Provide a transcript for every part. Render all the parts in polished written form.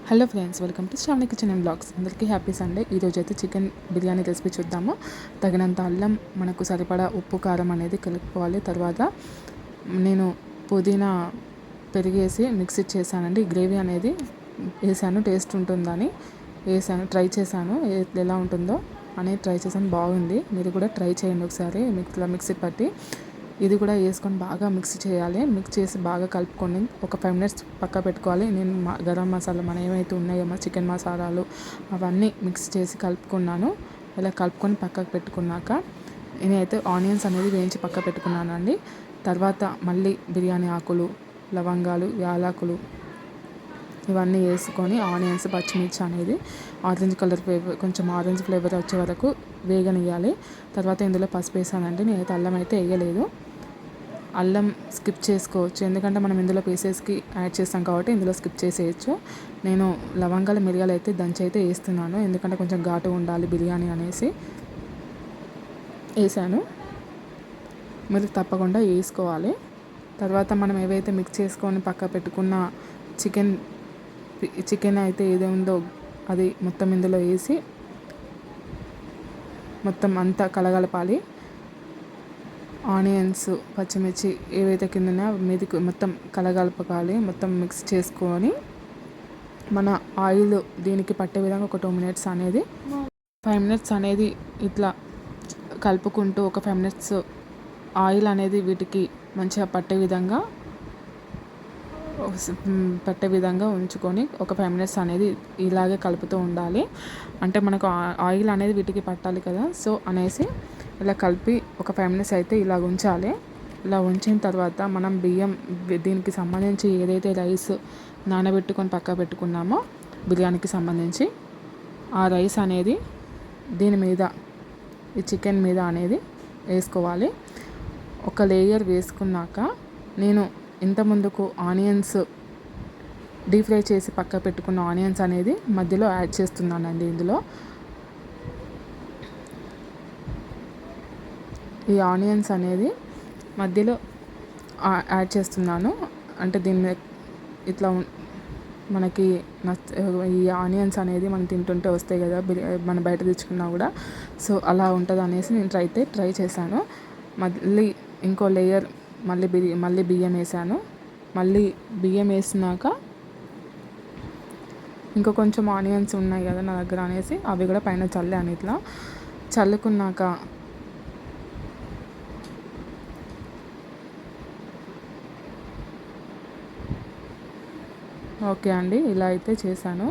Hello friends, welcome to Sravani kitchen and blogs. అందరికీ happy Sunday. ఈరోజు అయితే చికెన్ బిర్యానీ రెసిపీ చూద్దాము. తగినంత అల్లం, మనకు సరిపడా ఉప్పు, కారం అనేది కలుపుకోవాలి. తర్వాత నేను పుదీనా పెరిగేసి మిక్సీ చేశానండి. గ్రేవీ అనేది వేసాను, టేస్ట్ ఉంటుందని వేసాను, ట్రై చేశాను ఎలా ఉంటుందో అనేది ట్రై చేశాను. బాగుంది. మీరు కూడా ట్రై చేయండి ఒకసారి మిక్సీ పట్టి. ఇది కూడా వేసుకొని బాగా మిక్స్ చేయాలి. మిక్స్ చేసి బాగా కలుపుకొని ఒక 5 మినిట్స్ పక్క పెట్టుకోవాలి. నేను గరం మసాలా మన ఏమైతే ఉన్నాయో చికెన్ మసాలాలు అవన్నీ మిక్స్ చేసి కలుపుకున్నాను. ఇలా కలుపుకొని పక్కకు పెట్టుకున్నాక నేనైతే ఆనియన్స్ అనేది వేయించి పక్క పెట్టుకున్నాను అండి. తర్వాత మళ్ళీ బిర్యానీ ఆకులు, లవంగాలు, యాలకులు ఇవన్నీ వేసుకొని ఆనియన్స్, పచ్చిమిర్చి అనేది కొంచెం ఆరెంజ్ ఫ్లేవర్ వచ్చే వరకు వేగనియాలి. తర్వాత ఇందులో పసుపు వేసానండి. నేనైతే అల్లం అయితే వేయలేదు. అల్లం స్కిప్ చేసుకోవచ్చు, ఎందుకంటే మనం ఇందులో పీసెస్కి యాడ్ చేస్తాం కాబట్టి ఇందులో స్కిప్ చేసేయచ్చు. నేను లవంగాలు, మిరియాలు అయితే దంచి అయితే వేస్తున్నాను, ఎందుకంటే కొంచెం ఘాటు ఉండాలి బిర్యానీ అనేసి వేసాను. మీరు తప్పకుండా వేసుకోవాలి. తర్వాత మనం ఏవైతే మిక్స్ చేసుకొని పక్క పెట్టుకున్న చికెన్ అయితే ఏదో ఉందో అది మొత్తం ఇందులో వేసి మొత్తం అంతా కలగలపాలి. ఆనియన్స్, పచ్చిమిర్చి ఏవైతే కింద ఉన్నాయో మీదికి మొత్తం కలగలపాలి. మొత్తం మిక్స్ చేసుకొని మన ఆయిల్ దీనికి పట్టే విధంగా ఒక 2 మినిట్స్ అనేది 5 మినిట్స్ అనేది ఇట్లా కలుపుకుంటూ ఒక 5 మినిట్స్ ఆయిల్ అనేది వీటికి మంచిగా పట్టే విధంగా ఉంచుకొని ఒక 5 మినిట్స్ అనేది ఇలాగే కలుపుతూ ఉండాలి. అంటే మనకు ఆయిల్ అనేది వీటికి పట్టాలి కదా, సో అనేసి ఇలా కలిపి ఒక 5 మినిట్స్ అయితే ఇలా ఉంచాలి. ఇలా ఉంచిన తర్వాత మనం దీనికి సంబంధించి ఏదైతే రైస్ నానబెట్టుకొని పక్క పెట్టుకున్నామో బిర్యానీకి సంబంధించి ఆ రైస్ అనేది దీని మీద, ఈ చికెన్ మీద అనేది వేసుకోవాలి. ఒక లేయర్ వేసుకున్నాక నేను ఇంత ముందుకు ఆనియన్స్ డీప్ ఫ్రై చేసి పక్క పెట్టుకున్న ఆనియన్స్ అనేది మధ్యలో యాడ్ చేస్తున్నానండి. ఇందులో ఈ ఆనియన్స్ అనేది మధ్యలో యాడ్ చేస్తున్నాను. అంటే దీన్ని ఇట్లా మనకి ఈ ఆనియన్స్ అనేది మనం తింటుంటే వస్తాయి కదా, మనం బయట తెచ్చుకున్నా కూడా, సో అలా ఉంటుంది అనేసి నేను ట్రై చేశాను. మళ్ళీ ఇంకో లేయర్ మళ్ళీ బియ్యం వేసాను. మళ్ళీ బియ్యం వేసినాక ఇంకా కొంచెం ఆనియన్స్ ఉన్నాయి కదా నా దగ్గర అనేసి అవి కూడా పైన చల్లాను. ఇట్లా చల్లుకున్నాక ఓకే అండి, ఇలా అయితే చేశాను.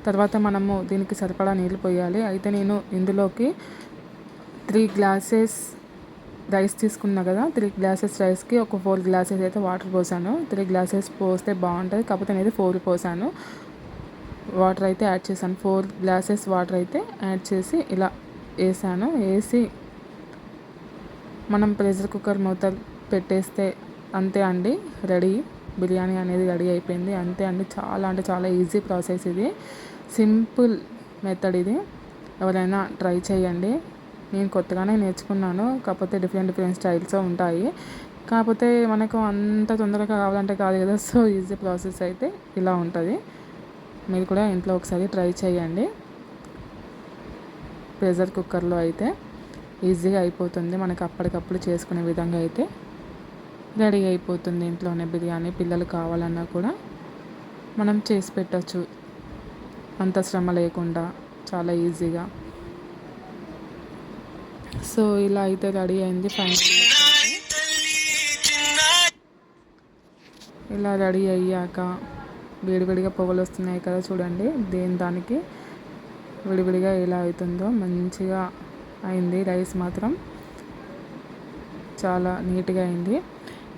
తర్వాత మనము దీనికి సరిపడా నీళ్ళు పోయాలి. అయితే నేను ఇందులోకి 3 గ్లాసెస్ రైస్ తీసుకున్నా కదా, 3 గ్లాసెస్ రైస్కి ఒక 4 గ్లాసెస్ అయితే వాటర్ పోసాను. 3 గ్లాసెస్ పోస్తే బాగుంటుంది, కాకపోతే నేను 4 పోసాను. వాటర్ అయితే యాడ్ చేశాను. 4 గ్లాసెస్ వాటర్ అయితే యాడ్ చేసి ఇలా వేసాను. వేసి మనం ప్రెషర్ కుక్కర్ మూత పెట్టేస్తే అంతే అండి, రెడీ. బిర్యానీ అనేది రెడీ అయిపోయింది. అంతే అండి, చాలా అంటే చాలా ఈజీ ప్రాసెస్ ఇది. సింపుల్ మెథడ్ ఇది. ఎవరైనా ట్రై చేయండి. నేను కొత్తగానే నేర్చుకున్నాను, కాకపోతే డిఫరెంట్ స్టైల్స్ ఉంటాయి. కాకపోతే మనకు అంత తొందరగా కావాలంటే కాదు కదా, సో ఈజీ ప్రాసెస్ అయితే ఇలా ఉంటుంది. మీరు కూడా ఇంట్లో ఒకసారి ట్రై చేయండి. ప్రెషర్ కుక్కర్లో అయితే ఈజీగా అయిపోతుంది. మనకు అప్పటికప్పుడు చేసుకునే విధంగా అయితే రెడీ అయిపోతుంది. ఇంట్లోనే బిర్యానీ పిల్లలు కావాలన్నా కూడా మనం చేసి పెట్టచ్చు, అంత శ్రమ లేకుండా చాలా ఈజీగా. సో ఇలా అయితే రెడీ అయింది. ఇలా రెడీ అయ్యాక విడివిడిగా పొగలు వస్తున్నాయి కదా, చూడండి. దానికి విడివిడిగా ఎలా అవుతుందో మంచిగా అయింది. రైస్ మాత్రం చాలా నీట్గా అయింది.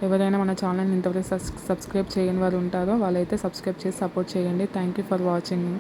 ఎవరైనా మన ఛానల్ని ఇంతవరకు సబ్స్క్రైబ్ చేయని వారు ఉంటారో వాళ్ళైతే సబ్స్క్రైబ్ చేసి సపోర్ట్ చేయండి. Thank you for watching.